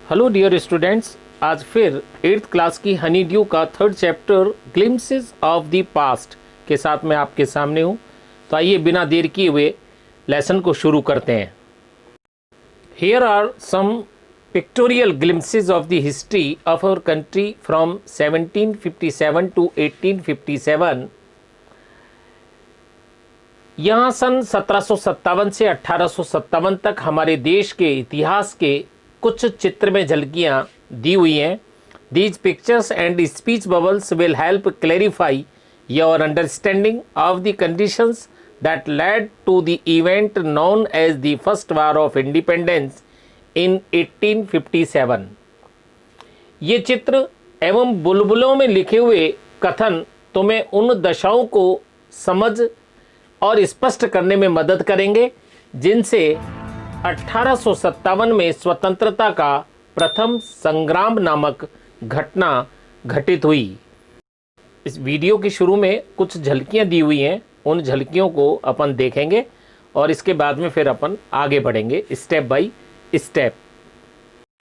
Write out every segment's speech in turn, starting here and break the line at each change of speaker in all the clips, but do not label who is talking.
Hello dear students, आज फिर 8th class की हनी ड्यू का 3rd chapter glimpses of the past के साथ मैं आपके सामने हूँ। तो आइए बिना देर किए हुए लेसन को शुरू करते हैं। Here are some pictorial glimpses of the history of our country from 1757 to 1857। यहाँ सन 1757 से 1857 तक हमारे देश के इतिहास के कुछ चित्र में झलकियाँ दी हुई हैं। These pictures and speech bubbles will help clarify your understanding of the conditions that led to the event known as the first war of independence in 1857। ये चित्र एवं बुलबुलों में लिखे हुए कथन तुम्हें उन दशाओं को समझ और स्पष्ट करने में मदद करेंगे जिनसे 1857 में स्वतंत्रता का प्रथम संग्राम नामक घटना घटित हुई। इस वीडियो के शुरू में कुछ झलकियां दी हुई हैं, उन झलकियों को अपन देखेंगे और इसके बाद में फिर अपन आगे बढ़ेंगे स्टेप बाय स्टेप।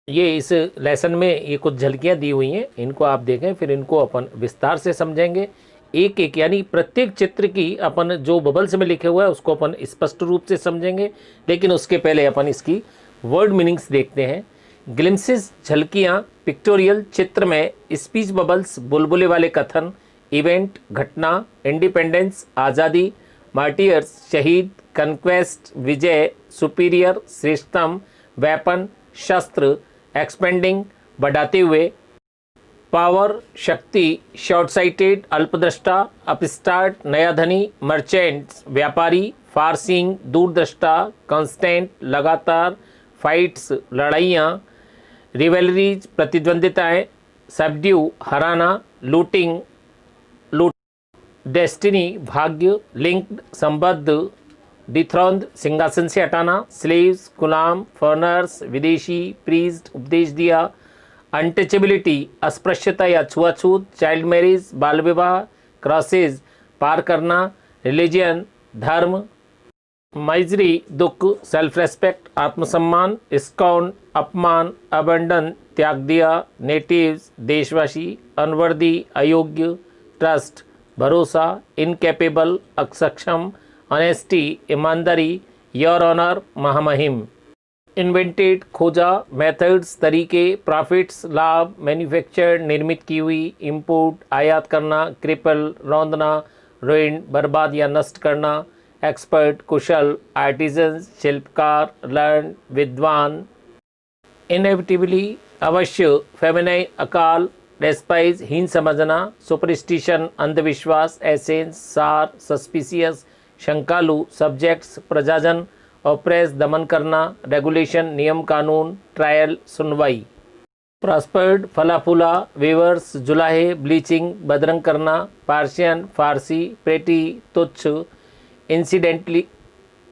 ये इस लेसन में ये कुछ झलकियां दी हुई हैं, इनको आप देखें, फिर इनको अपन विस्तार से समझेंगे। एक एक यानी प्रत्येक चित्र की अपन जो बबल्स में लिखे हुआ है उसको अपन स्पष्ट रूप से समझेंगे, लेकिन उसके पहले अपन इसकी वर्ड मीनिंग्स देखते हैं। ग्लिम्पसेस झलकियाँ, पिक्टोरियल चित्र में, स्पीच बबल्स बुलबुले वाले कथन, इवेंट घटना, इंडिपेंडेंस आज़ादी, मार्टियर्स शहीद, कन्क्वेस्ट विजय, सुपीरियर श्रेष्ठतम, वेपन शस्त्र, एक्सपेंडिंग बढ़ाते हुए, पावर शक्ति, शॉर्ट साइटेड अल्पदृष्टा, अपस्टार्ट नया धनी, मर्चेंट्स व्यापारी, फार सीइंग दूरदृष्टा, कांस्टेंट लगातार, फाइट्स लड़ाइयाँ, रिवेलरीज प्रतिद्वंदिताएं, सबड्यू हराना, लूटिंग लूट, डेस्टिनी भाग्य, लिंक्ड संबद्ध, डिथ्रोन्ड सिंहासन से हटाना, स्लेव्स गुलाम, फॉरनर्स विदेशी, प्रीस्ट उपदेश दिया, अनटचेबिलिटी अस्पृश्यता या छुआछूत, चाइल्ड मैरिज बाल विवाह, क्रॉसेज पार करना, रिलीजियन धर्म, माइजरी दुख, सेल्फ रेस्पेक्ट आत्मसम्मान, स्कॉन अपमान, अबंडन त्याग दिया, नेटिव्स देशवासी, अनवर्दी अयोग्य, ट्रस्ट भरोसा, इनकैपेबल अक्षम, ऑनेस्टी ईमानदारी, योर ऑनर महामहिम, इन्वेंटेड खोजा, मेथड्स तरीके, प्रॉफिट्स लाभ, मैन्युफैक्चर्ड निर्मित की हुई, इंपोर्ट आयात करना, क्रिपल रौंदना, रुइन बर्बाद या नष्ट करना, एक्सपर्ट कुशल, आर्टिजन्स शिल्पकार, लर्न विद्वान, इनएविटेबली अवश्य, फेमिनाइन अकाल, डेस्पाइज हीन समझना, सुपरस्टिशन अंधविश्वास, एसेंस सार, सस्पिशियस शंकालु, सब्जेक्ट्स प्रजाजन, ऑपरेस दमन करना, रेगुलेशन नियम कानून, ट्रायल सुनवाई, प्रॉस्पर्ड फला फूला, वीवर्स जुलाहे, ब्लीचिंग बदरंग करना, पार्शियन फारसी, प्रेटी तुच्छ, इंसिडेंटली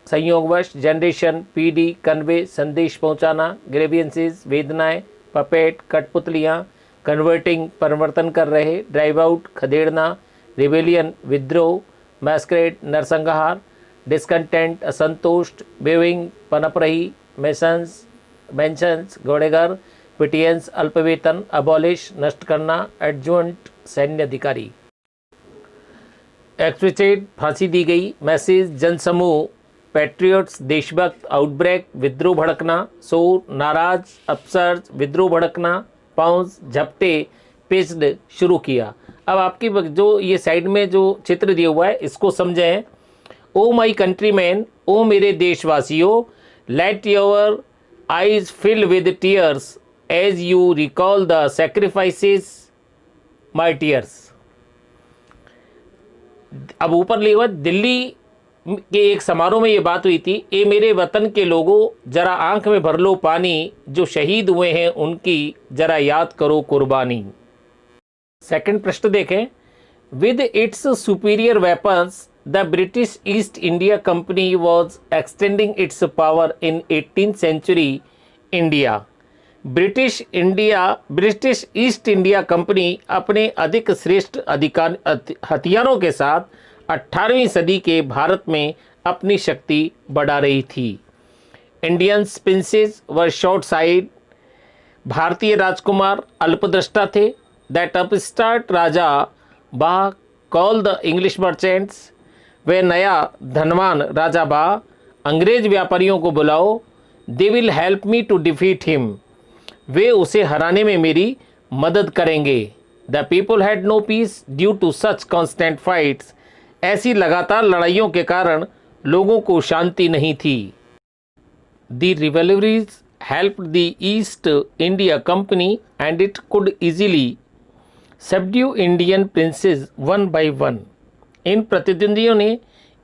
संयोगवश, जनरेशन पीडी कन्वे संदेश पहुंचाना, ग्रेवियंसेस वेदनाएं, पपेट कठपुतलियाँ, कन्वर्टिंग परिवर्तन कर रहे, ड्राइव आउट खदेड़ना, रिबेलियन विद्रोह, मैस्करेड नरसंहार, डिस्कंटेंट असंतुष्ट, बेविंग पनप रही, मेंशंस घोड़ेघर, पिटियंस अल्पवेतन, अबॉलिश नष्ट करना, एडजुएंट सैन्य अधिकारी, एक्सप्लिसिट फांसी दी गई, मैसेज जनसमूह, पैट्रियट्स देशभक्त, आउटब्रेक विद्रोह भड़कना, शोर नाराज अपसर्ज विद्रोह भड़कना, पाउंस झपटे पिच्ड शुरू किया। अब आपकी जो ये साइड में जो चित्र दिया हुआ है इसको समझें। ओ माई कंट्रीमैन, ओ मेरे देशवासियों, let your eyes fill with tears as you recall the sacrifices martyrs. अब ऊपर लिखा हुआ दिल्ली के एक समारोह में ये बात हुई थी, ए मेरे वतन के लोगों जरा आंख में भर लो पानी, जो शहीद हुए हैं उनकी जरा याद करो कुर्बानी। सेकंड प्रश्न देखें। With its superior weapons the British East India Company was extending its power in 18th century India. British east India company अपने अधिक श्रेष्ठ हथियारों के साथ 18वीं सदी के भारत में अपनी शक्ति बढ़ा रही थी। Indian princes were short-sighted, भारतीय राजकुमार अल्पदृष्टा थे। दैट अपस्टार्ट राजा बा कॉल द इंग्लिश मर्चेंट्स, वे नया धनवान राजा बा अंग्रेज व्यापारियों को बुलाओ। They will help me to defeat him, वे उसे हराने में मेरी मदद करेंगे। The people had no peace due to such constant fights, ऐसी लगातार लड़ाइयों के कारण लोगों को शांति नहीं थी। The rivalries help the East India Company and it could easily subdue Indian princes one by one, इन प्रतिद्वंदियों ने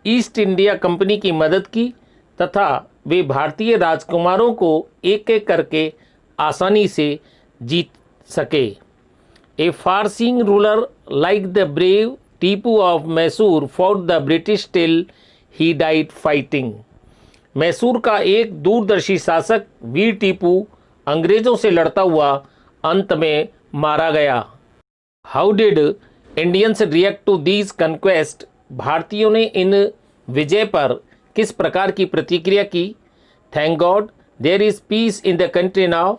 ईस्ट इंडिया कंपनी की मदद की तथा वे भारतीय राजकुमारों को एक एक करके आसानी से जीत सके। A far seeing ruler like the brave Tipu of Mysore fought the British till he died fighting, Mysore का एक दूरदर्शी शासक वीर टीपू अंग्रेजों से लड़ता हुआ अंत में मारा गया। How did Indians react to these conquest, भारतीयों ने इन विजय पर किस प्रकार की प्रतिक्रिया की। Thank God there is peace in the country now,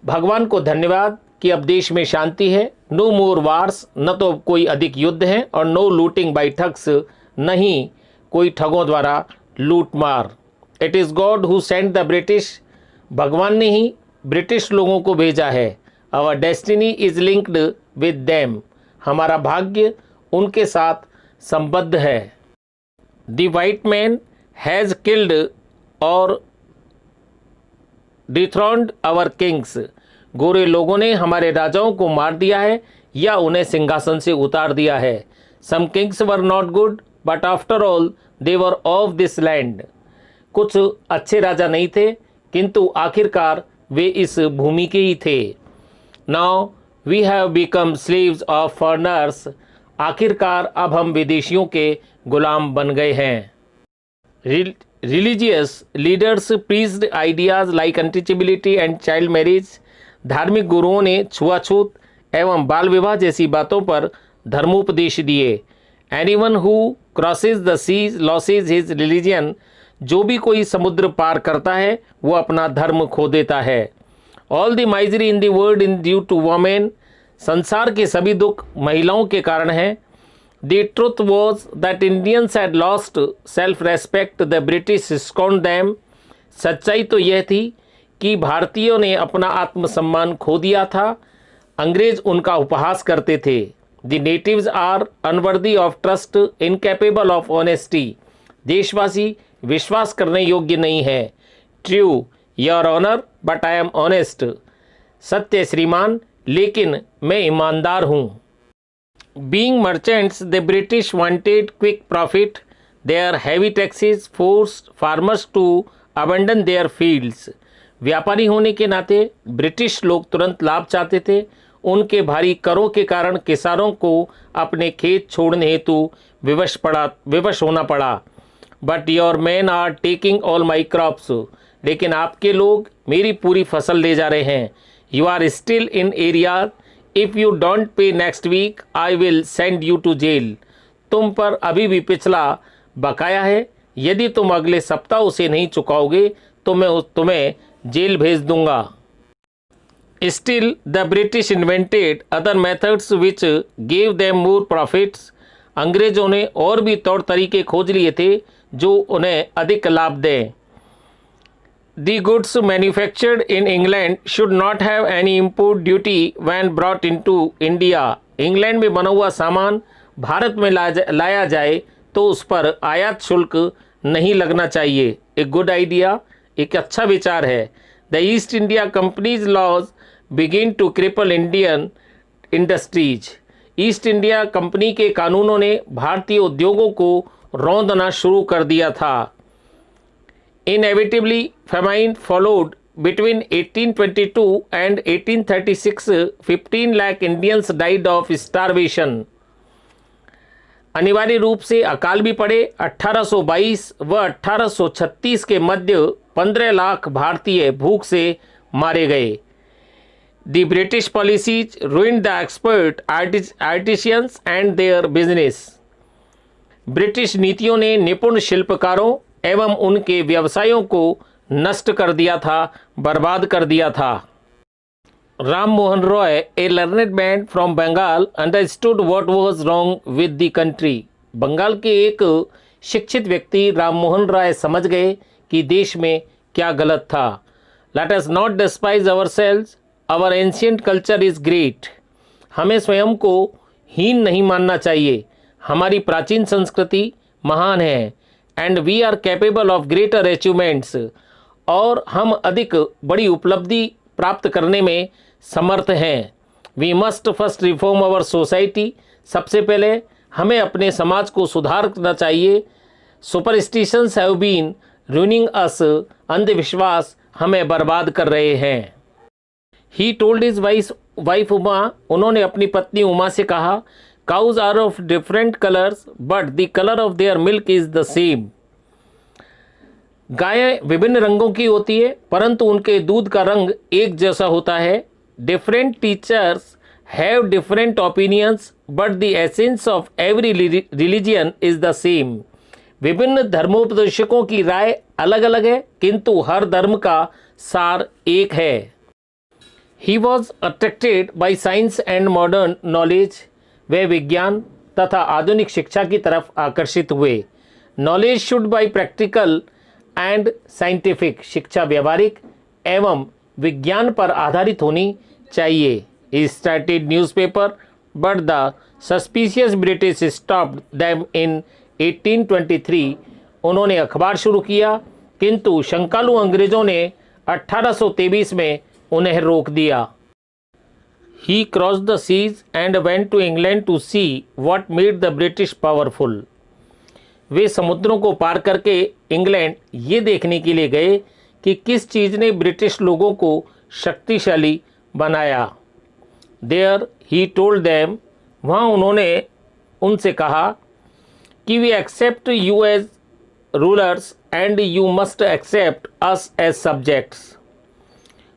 भगवान को धन्यवाद कि अब देश में शांति है। नो मोर वार्स, न तो कोई अधिक युद्ध है, और नो लूटिंग बाई ठग्स, नहीं कोई ठगों द्वारा लूट मार। It is God who sent the British, भगवान ने ही ब्रिटिश लोगों को भेजा है। Our destiny is linked with them, हमारा भाग्य उनके साथ संबद्ध है। The white man has killed और डिथ्रॉन्ड आवर किंग्स, गोरे लोगों ने हमारे राजाओं को मार दिया है या उन्हें सिंहासन से उतार दिया है। Some kings were not good but after all they were of this land, कुछ अच्छे राजा नहीं थे किंतु आखिरकार वे इस भूमि के ही थे। Now we have become slaves of foreigners, आखिरकार अब हम विदेशियों के गुलाम बन गए हैं। Religious leaders preached ideas like untouchability and child marriage, धार्मिक गुरुओं ने छुआछूत एवं बाल विवाह जैसी बातों पर धर्मोपदेश दिए। Anyone who crosses the seas loses his religion, जो भी कोई समुद्र पार करता है वो अपना धर्म खो देता है। All the misery in the world in due to women, संसार के सभी दुख महिलाओं के कारण हैं। The truth was that Indians had lost self respect, the British scorned them, सच्चाई तो यह थी कि भारतीयों ने अपना आत्मसम्मान खो दिया था, अंग्रेज उनका उपहास करते थे। The natives are unworthy of trust, incapable of honesty, देशवासी विश्वास करने योग्य नहीं है। True your honour but I am honest, सत्य श्रीमान लेकिन मैं ईमानदार हूँ। Being merchants the British wanted quick profit, their heavy taxes forced farmers to abandon their fields, व्यापारी होने के नाते ब्रिटिश लोग तुरंत लाभ चाहते थे, उनके भारी करों के कारण किसानों को अपने खेत छोड़ने हेतु विवश होना पड़ा। But your men are taking all my crops, लेकिन आपके लोग मेरी पूरी फसल ले जा रहे हैं। You are still in arrears, if you don't pay next week I will send you to jail, तुम पर अभी भी पिछला बकाया है, यदि तुम अगले सप्ताह उसे नहीं चुकाओगे तो मैं तुम्हें जेल भेज दूंगा। Still the British invented other methods which gave them more profits, अंग्रेजों ने और भी तौर तरीके खोज लिए थे जो उन्हें अधिक लाभ दें। The goods manufactured in England should not have any import duty when brought into India, England में बना हुआ सामान भारत में लाया जाए तो उस पर आयात शुल्क नहीं लगना चाहिए। एक गुड आइडिया, एक अच्छा विचार है। The East India Company's laws begin to cripple Indian industries, East India Company के कानूनों ने भारतीय उद्योगों को रौंदना शुरू कर दिया था। Inevitably famine followed between 1822 and 1836, 15 lakh Indians died of starvation, अनिवार्य रूप से अकाल भी पड़े। 1822 व 1836 के मध्य 15 लाख भारतीय भूख से मारे गए। The British policies ruined the expert artisans and their business, British नीतियों ने निपुण शिल्पकारों एवं उनके व्यवसायों को नष्ट कर दिया था, बर्बाद कर दिया था। Ram Mohan Roy, a learned man from Bengal, understood what was wrong with the country. Bengal के एक शिक्षित व्यक्ति राम मोहन राय समझ गए कि देश में क्या गलत था। Let us not despise ourselves, our ancient culture is great. हमें स्वयं को हीन नहीं मानना चाहिए, हमारी प्राचीन संस्कृति महान है। And we are capable of greater achievements, और हम अधिक बड़ी उपलब्धि प्राप्त करने में समर्थ हैं। We must first reform our society, सबसे पहले हमें अपने समाज को सुधारना चाहिए। Superstitions have been ruining us, अंधविश्वास हमें बर्बाद कर रहे हैं। He told his wife Uma, उन्होंने अपनी पत्नी उमा से कहा, cows are of different colours but the colour of their milk is the same. गायें विभिन्न रंगों की होती है परंतु उनके दूध का रंग एक जैसा होता है। Different teachers have different opinions but the essence of every religion is the same. विभिन्न धर्मोपदेशकों की राय अलग अलग है किंतु हर धर्म का सार एक है। He was attracted by science and modern knowledge, वे विज्ञान तथा आधुनिक शिक्षा की तरफ आकर्षित हुए। Knowledge should be practical and scientific, शिक्षा व्यवहारिक एवं विज्ञान पर आधारित होनी चाहिए। He started newspaper but the suspicious British stopped them in 1823। उन्होंने अखबार शुरू किया किंतु शंकालु अंग्रेजों ने 1823 में उन्हें रोक दिया। He crossed the seas and went to England to see what made the British powerful. वे समुद्रों को पार करके इंग्लैंड ये देखने के लिए गए कि किस चीज़ ने ब्रिटिश लोगों को शक्तिशाली बनाया। देयर ही टोल्ड देम, वहाँ उन्होंने उनसे कहा कि we accept you as rulers and you must accept us as subjects.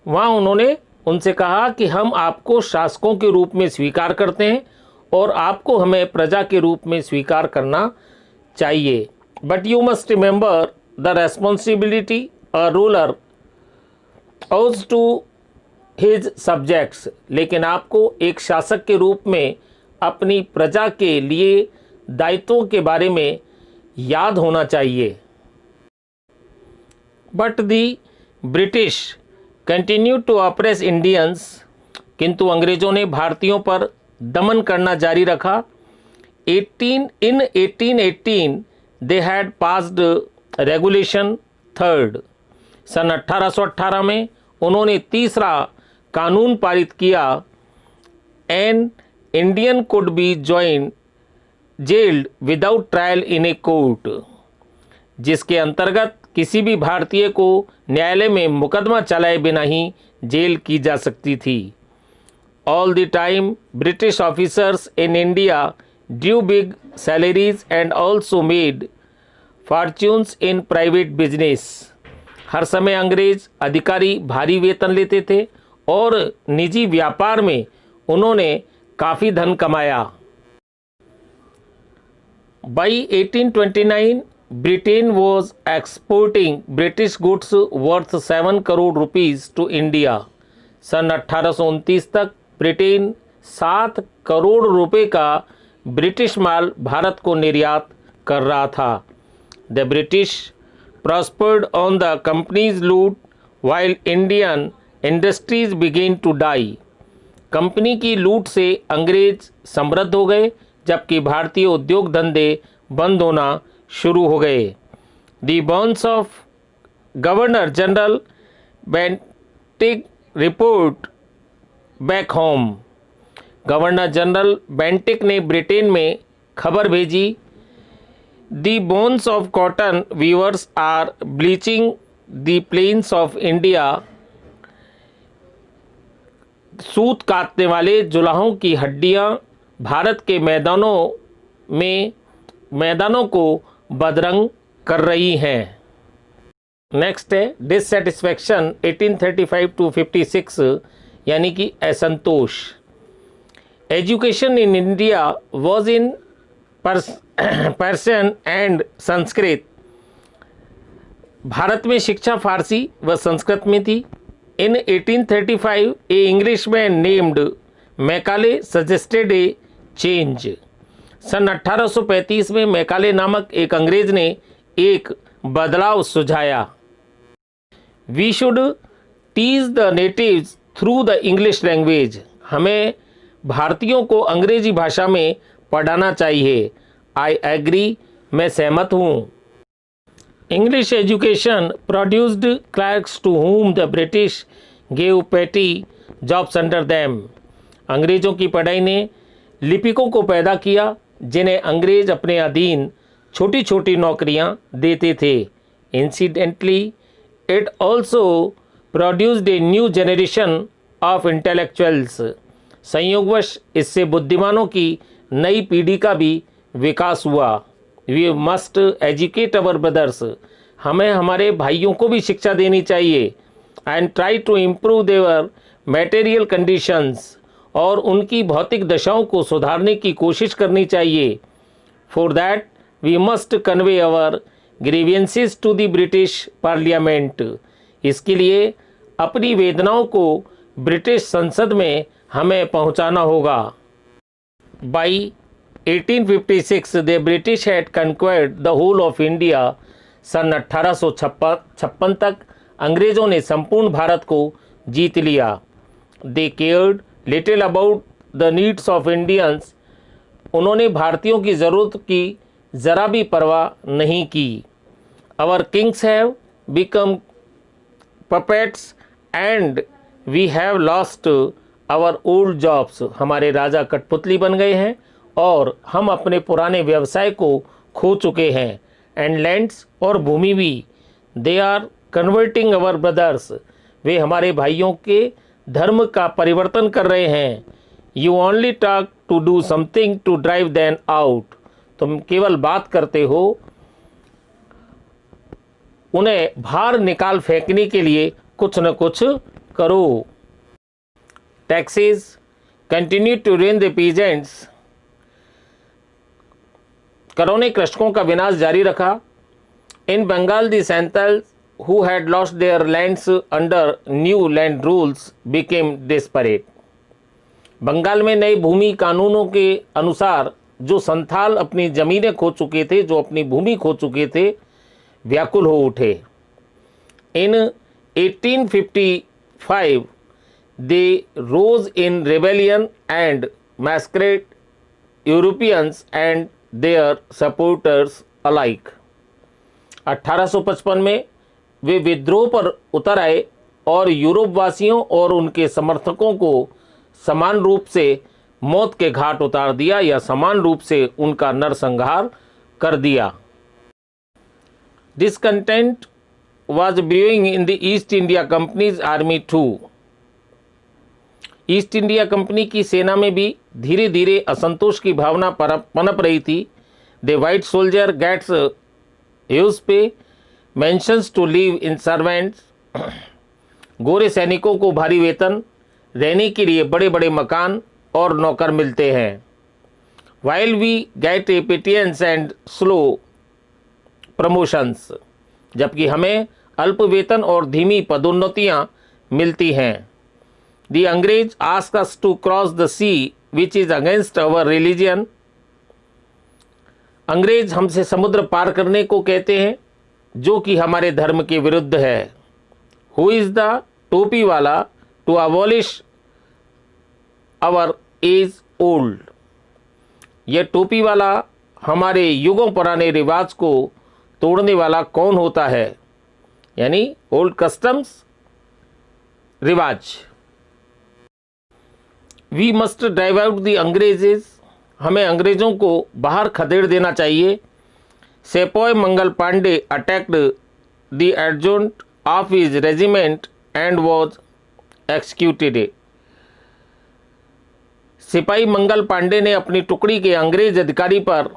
वहाँ उन्होंने उनसे कहा कि हम आपको शासकों के रूप में स्वीकार करते हैं और आपको हमें प्रजा के रूप में स्वीकार करना चाहिए। But you must remember the responsibility a ruler ओज टू हिज सब्जेक्ट्स, लेकिन आपको एक शासक के रूप में अपनी प्रजा के लिए दायित्वों के बारे में याद होना चाहिए। But the British continue to oppress Indians, किंतु अंग्रेज़ों ने भारतीयों पर दमन करना जारी रखा। 1818 they had passed regulation third, सन 1818 में उन्होंने तीसरा कानून पारित किया। An Indian could be jailed without trial in a court, जिसके अंतर्गत किसी भी भारतीय को न्यायालय में मुकदमा चलाए बिना ही जेल की जा सकती थी। All the time British officers in India drew big salaries and also made fortunes in private business. हर समय अंग्रेज अधिकारी भारी वेतन लेते थे और निजी व्यापार में उन्होंने काफ़ी धन कमाया। By 1829 Britain was exporting British goods worth 7 crore rupees to India. सन 1829 तक ब्रिटेन 7 करोड़ रुपए का ब्रिटिश माल भारत को निर्यात कर रहा था। The British prospered on the company's loot while Indian industries began to die. Company की लूट से अंग्रेज समृद्ध हो गए जबकि भारतीय उद्योग धंधे बंद होना शुरू हो गए। The bones of Governor General Bentinck report back home. Governor General Bentinck ने ब्रिटेन में खबर भेजी, the bones of cotton weavers are bleaching the plains of India. सूत काटने वाले जुलाहों की हड्डियां भारत के मैदानों को बदरंग कर रही हैं। नेक्स्ट है डिससेटिस्फैक्शन 1835 टू 56, यानी कि असंतोष। Education in India was in Persian and Sanskrit. भारत में शिक्षा फारसी व संस्कृत में थी। In 1835 a Englishman named Macaulay suggested a change. सन 1835 में मैकाले नामक एक अंग्रेज ने एक बदलाव सुझाया। We should teach the natives through the English language. हमें भारतीयों को अंग्रेजी भाषा में पढ़ाना चाहिए। आई एग्री, मैं सहमत हूँ। English education produced clerks to whom the British gave petty jobs under them. अंग्रेज़ों की पढ़ाई ने लिपिकों को पैदा किया जिन्हें अंग्रेज अपने अधीन छोटी छोटी नौकरियां देते थे। Incidentally it also produced a new generation of intellectuals. संयोगवश इससे बुद्धिमानों की नई पीढ़ी का भी विकास हुआ। We must educate our brothers. हमें हमारे भाइयों को भी शिक्षा देनी चाहिए। And try to improve their material conditions. और उनकी भौतिक दशाओं को सुधारने की कोशिश करनी चाहिए। For that we must convey our grievances to the British Parliament. इसके लिए अपनी वेदनाओं को ब्रिटिश संसद में हमें पहुंचाना होगा। By 1856 the British had conquered the whole of India. सन 1856 तक अंग्रेज़ों ने संपूर्ण भारत को जीत लिया। They cared little about the needs of Indians. उन्होंने भारतीयों की ज़रूरत की ज़रा भी परवाह नहीं की। Our kings have become puppets and we have lost our old jobs. हमारे राजा कठपुतली बन गए हैं और हम अपने पुराने व्यवसाय को खो चुके हैं। एंड लैंड्स और भूमि भी। They are converting our brothers. वे हमारे भाइयों के धर्म का परिवर्तन कर रहे हैं। You only talk to do something to drive them out. तुम केवल बात करते हो उन्हें बाहर निकाल फेंकने के लिए कुछ न कुछ करो। Taxes continue to ruin the peasants. करों ने कृषकों का विनाश जारी रखा। In Bengal the Santhal who had lost their lands under new land rules became desperate। Bengal में नए भूमि कानूनों के अनुसार जो संथाल अपनी ज़मीनें खो चुके थे, जो अपनी भूमि खो चुके थे, व्याकुल हो उठे। In 1855 they rose in rebellion and massacred Europeans and their supporters alike. 1855 में वे विद्रोह पर उतर आए और यूरोप वासियों और उनके समर्थकों को समान रूप से मौत के घाट उतार दिया या समान रूप से उनका नरसंहार कर दिया। Discontent was brewing in the East India Company's army too. East India Company की सेना में भी धीरे धीरे असंतोष की भावना पनप रही थी। The white soldier gets huge pay mansions to live in servants. गोरे सैनिकों को भारी वेतन, रहने के लिए बड़े बड़े मकान और नौकर मिलते हैं। While we get a pittance and slow promotions. जबकि हमें अल्प वेतन और धीमी पदोन्नतियां मिलती हैं। द अंग्रेज ask us to cross the sea which is against our religion. अंग्रेज हमसे समुद्र पार करने को कहते हैं जो कि हमारे धर्म के विरुद्ध है। हु इज द टोपी वाला to abolish our age old. यह टोपी वाला हमारे युगों पुराने रिवाज को तोड़ने वाला कौन होता है, यानी ओल्ड कस्टम्स, रिवाज। We must drive out the अंग्रेजेस। हमें अंग्रेजों को बाहर खदेड़ देना चाहिए। Sepoy Mangal Pandey attacked the adjutant of his regiment and was executed. सिपाही मंगल पांडे ने अपनी टुकड़ी के अंग्रेज अधिकारी पर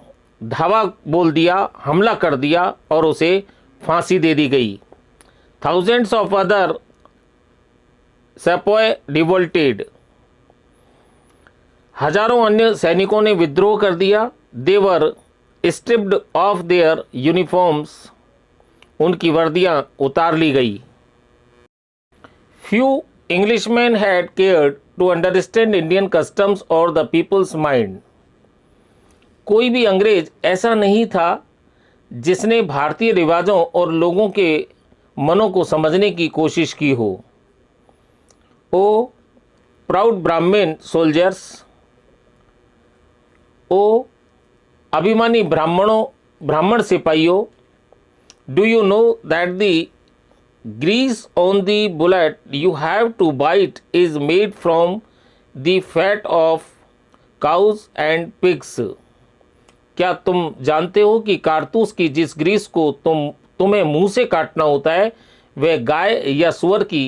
धावा बोल दिया, हमला कर दिया और उसे फांसी दे दी गई। Thousands of other sepoy revolted. हजारों अन्य सैनिकों ने विद्रोह कर दिया। They were stripped of their uniforms. उनकी वर्दियां उतार ली गई। Few Englishman had cared to understand Indian customs और द पीपल्स माइंड। कोई भी अंग्रेज ऐसा नहीं था जिसने भारतीय रिवाजों और लोगों के मनों को समझने की कोशिश की हो। ओ प्राउड ब्राह्मण सोल्जर्स, ओ अभिमानी ब्राह्मण सिपाहियों, do you know that the grease on the bullet you have to bite is made from the fat of cows and pigs। क्या तुम जानते हो कि कारतूस की जिस ग्रीस को तुम्हें मुंह से काटना होता है वह गाय या सुअर की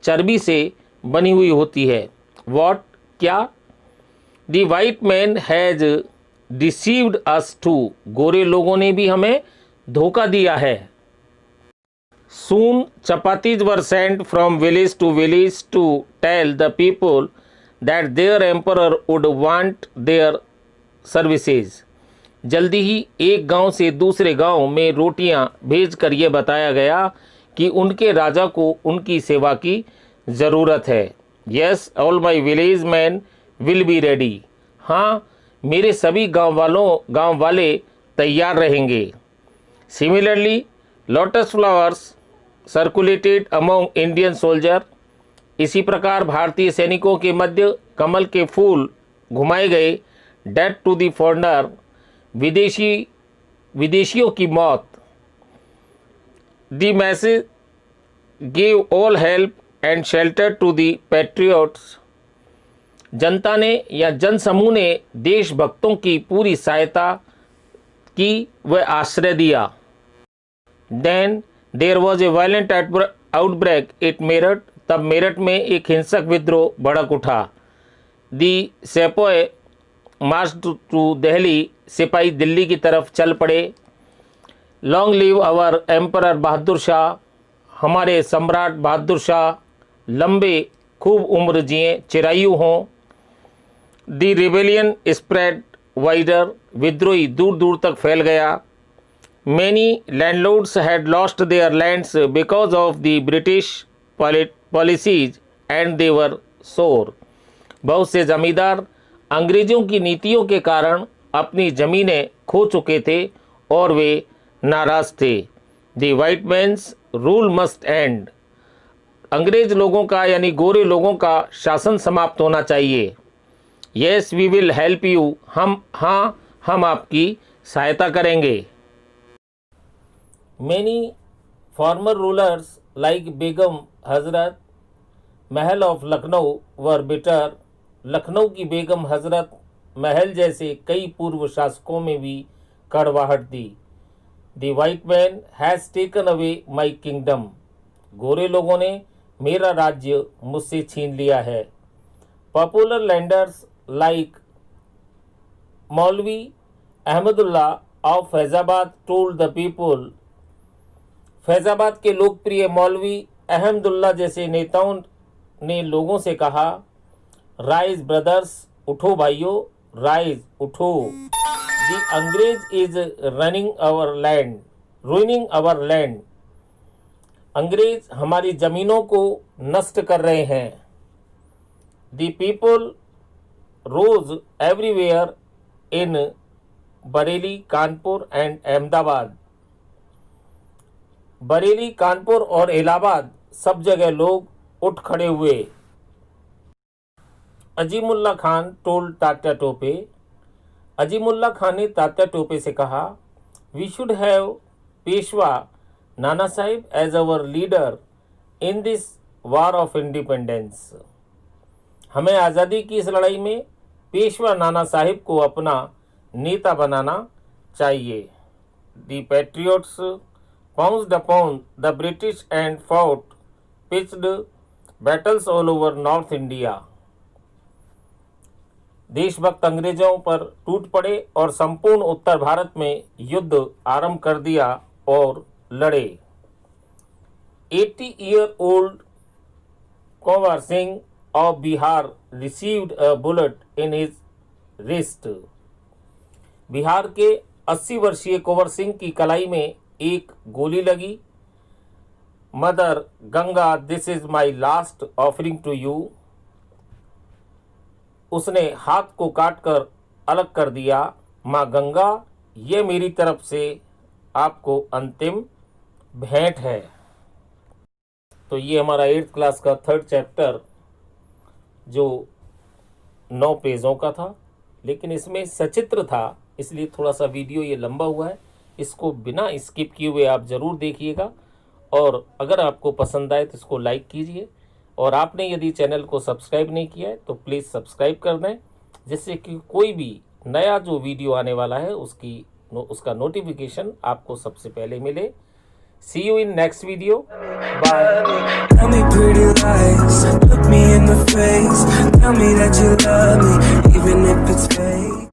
चर्बी से बनी हुई होती है। What? क्या? The white man has deceived us too। गोरे लोगों ने भी हमें धोखा दिया है। Soon chapatis were sent from village to village to tell the people that their emperor would want their services। जल्दी ही एक गांव से दूसरे गांव में रोटियां भेजकर यह बताया गया कि उनके राजा को उनकी सेवा की ज़रूरत है। Yes, all my village men will be ready। हाँ, मेरे सभी गांव वाले तैयार रहेंगे। Similarly, lotus flowers circulated among Indian soldier. इसी प्रकार भारतीय सैनिकों के मध्य कमल के फूल घुमाए गए। डेथ टू द फॉरेनर, विदेशियों की मौत। The message give all help and shelter to the patriots. जनता ने या जनसमूह ने देशभक्तों की पूरी सहायता की व आश्रय दिया। Then there was a violent outbreak at Meerut. तब मेरठ में एक हिंसक विद्रोह भड़क उठा। The sepoys march to Delhi. सिपाही दिल्ली की तरफ चल पड़े। Long live our emperor Bahadur Shah. हमारे सम्राट बहादुर शाह लंबे खूब उम्र जिए, चिरायु हों। दी रिबेलियन स्प्रेड वाइडर। विद्रोही दूर दूर तक फैल गया। Many landlords had lost their lands because of the British policies and they were sore। बहुत से जमींदार अंग्रेजों की नीतियों के कारण अपनी ज़मीनें खो चुके थे और वे नाराज थे। The white man's rule must end। अंग्रेज लोगों का यानी गोरे लोगों का शासन समाप्त होना चाहिए। Yes, we will help you। हम आपकी सहायता करेंगे। Many former rulers like Begum Hazrat Mahal of Lucknow were bitter. Lucknow की बेगम हजरत महल जैसे कई पूर्व शासकों में भी कड़वाहट दी। The white man has taken away my kingdom. गोरे लोगों ने मेरा राज्य मुझसे छीन लिया है। पॉपुलर लैंडर्स लाइक मौलवी Ahmadullah of Faizabad told the people. Faizabad के लोकप्रिय मौलवी अहमदुल्ला जैसे नेताओं ने लोगों से कहा, राइज ब्रदर्स, उठो भाइयों, राइज उठो। द अंग्रेज इज रुइनिंग आवर लैंड। अंग्रेज हमारी जमीनों को नष्ट कर रहे हैं। The people rose everywhere in Bareilly, Kanpur and Ahmedabad. Bareilly, Kanpur और इलाहाबाद सब जगह लोग उठ खड़े हुए। अजीमुल्ला खान टोल्ड तात्या टोपे। अजीमुल्ला खान ने तात्या टोपे से कहा, we should have Peshwa Nana Sahib as our leader in this war of independence. हमें आज़ादी की इस लड़ाई में पेशवा नाना साहिब को अपना नेता बनाना चाहिए। The patriots pounced upon the British and fought pitched battles all over North India। देशभक्त अंग्रेजों पर टूट पड़े और संपूर्ण उत्तर भारत में युद्ध आरंभ कर दिया और लड़े। 80-year-old Kanwar Singh of Bihar received a bullet in his wrist। Bihar के 80 वर्षीय कंवर सिंह की कलाई में एक गोली लगी। Mother Ganga, this is my last offering to you. उसने हाथ को काटकर अलग कर दिया। माँ गंगा, ये मेरी तरफ से आपको अंतिम भेंट है। तो ये हमारा 8th क्लास का 3rd चैप्टर जो 9 पेजों का था, लेकिन इसमें सचित्र था, इसलिए थोड़ा सा वीडियो ये लंबा हुआ है। इसको बिना स्किप किए हुए आप ज़रूर देखिएगा, और अगर आपको पसंद आए तो इसको लाइक कीजिए, और आपने यदि चैनल को सब्सक्राइब नहीं किया है तो प्लीज़ सब्सक्राइब कर दें, जिससे कि कोई भी नया जो वीडियो आने वाला है उसका नोटिफिकेशन आपको सबसे पहले मिले। See you in next video. Bye.
Tell me pretty lies, look me in the face. Tell me that you love me, even if it's fake.